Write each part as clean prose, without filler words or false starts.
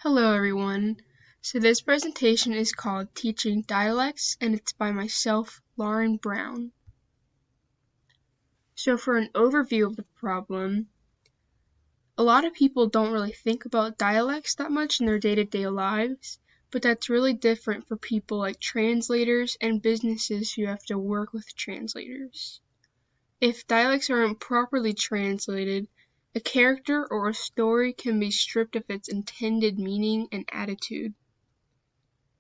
Hello everyone. So this presentation is called Teaching Dialects and it's by myself, Lauren Brown. So for an overview of the problem, a lot of people don't really think about dialects that much in their day-to-day lives, but that's really different for people like translators and businesses who have to work with translators. If dialects aren't properly translated, a character or a story can be stripped of its intended meaning and attitude.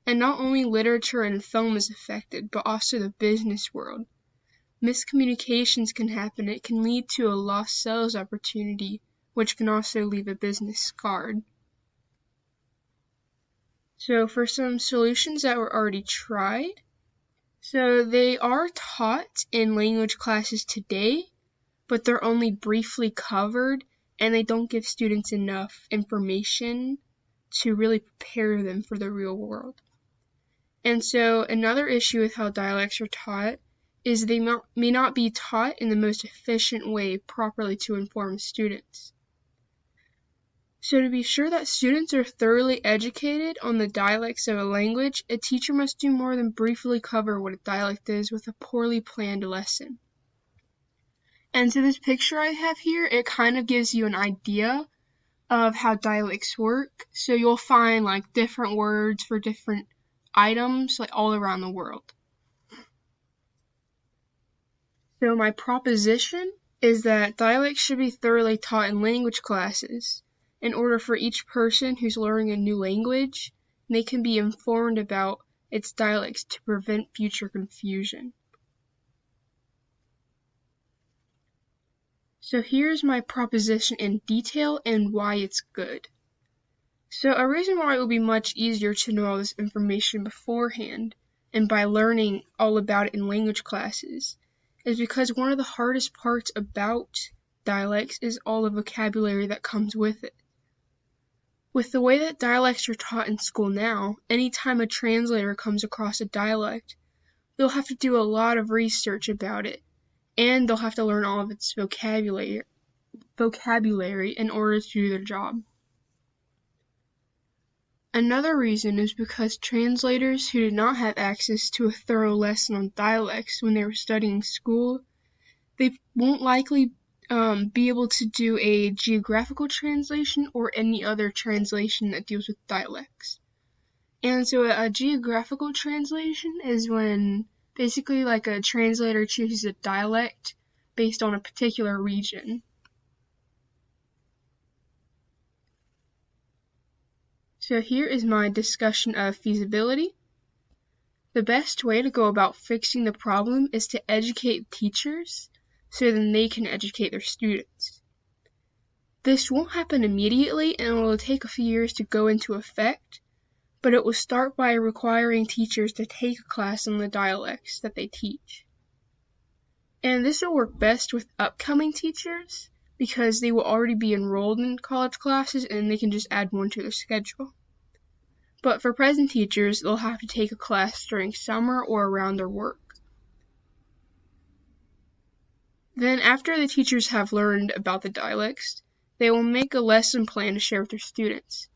And not only literature and film is affected, but also the business world. Miscommunications can happen. It can lead to a lost sales opportunity, which can also leave a business scarred. So for some solutions that were already tried, so they are taught in language classes today, but they're only briefly covered and they don't give students enough information to really prepare them for the real world. And so another issue with how dialects are taught is they may not be taught in the most efficient way properly to inform students. So to be sure that students are thoroughly educated on the dialects of a language, a teacher must do more than briefly cover what a dialect is with a poorly planned lesson. And so this picture I have here, it kind of gives you an idea of how dialects work. So you'll find like different words for different items like all around the world. So my proposition is that dialects should be thoroughly taught in language classes in order for each person who's learning a new language, they can be informed about its dialects to prevent future confusion. So here's my proposition in detail and why it's good. So a reason why it will be much easier to know all this information beforehand and by learning all about it in language classes is because one of the hardest parts about dialects is all the vocabulary that comes with it. With the way that dialects are taught in school now, anytime a translator comes across a dialect, they'll have to do a lot of research about it, and they'll have to learn all of its vocabulary in order to do their job. Another reason is because translators who did not have access to a thorough lesson on dialects when they were studying school, they won't likely be able to do a geographical translation or any other translation that deals with dialects. And so a geographical translation is when basically like a translator chooses a dialect based on a particular region. So here is my discussion of feasibility. The best way to go about fixing the problem is to educate teachers so then they can educate their students. This won't happen immediately and it will take a few years to go into effect, but it will start by requiring teachers to take a class on the dialects that they teach. And this will work best with upcoming teachers because they will already be enrolled in college classes and they can just add one to their schedule. But for present teachers, they'll have to take a class during summer or around their work. Then after the teachers have learned about the dialects, they will make a lesson plan to share with their students.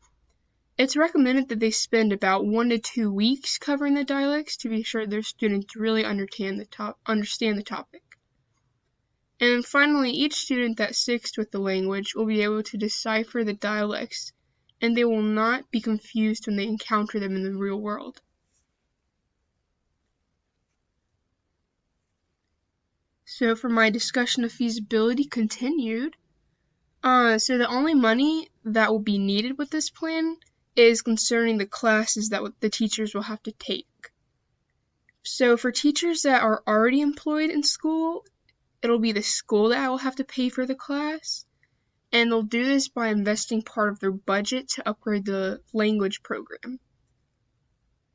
It's recommended that they spend about 1 to 2 weeks covering the dialects to be sure their students really understand the topic. And finally, each student that sticks with the language will be able to decipher the dialects, and they will not be confused when they encounter them in the real world. So for my discussion of feasibility continued, so the only money that will be needed with this plan is concerning the classes that the teachers will have to take. So for teachers that are already employed in school, it'll be the school that will have to pay for the class, and they'll do this by investing part of their budget to upgrade the language program.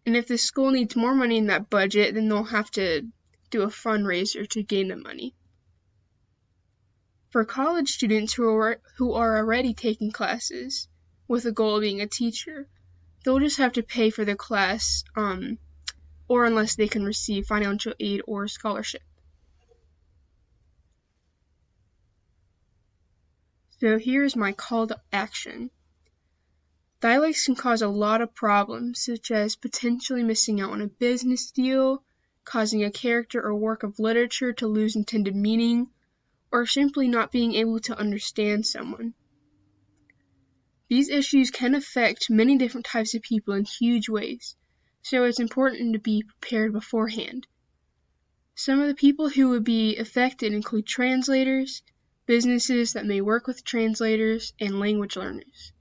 And if the school needs more money in that budget, then they'll have to do a fundraiser to gain the money. For college students who are already taking classes with the goal of being a teacher, they'll just have to pay for the class, or unless they can receive financial aid or scholarship. So here's my call to action. Dialects can cause a lot of problems, such as potentially missing out on a business deal, causing a character or work of literature to lose intended meaning, or simply not being able to understand someone. These issues can affect many different types of people in huge ways, so it's important to be prepared beforehand. Some of the people who would be affected include translators, businesses that may work with translators, and language learners.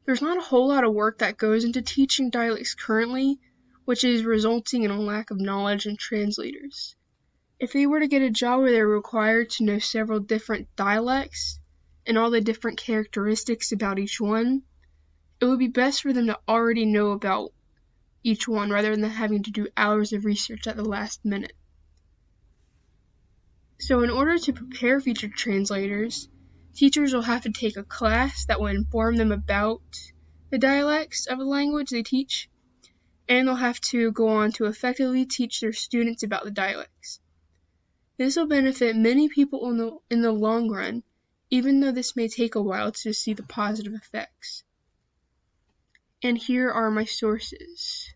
There's not a whole lot of work that goes into teaching dialects currently, which is resulting in a lack of knowledge in translators. If they were to get a job where they're required to know several different dialects and all the different characteristics about each one, it would be best for them to already know about each one rather than having to do hours of research at the last minute. So in order to prepare future translators, teachers will have to take a class that will inform them about the dialects of the language they teach, and they'll have to go on to effectively teach their students about the dialects. This will benefit many people in the long run, even though this may take a while to see the positive effects. And here are my sources.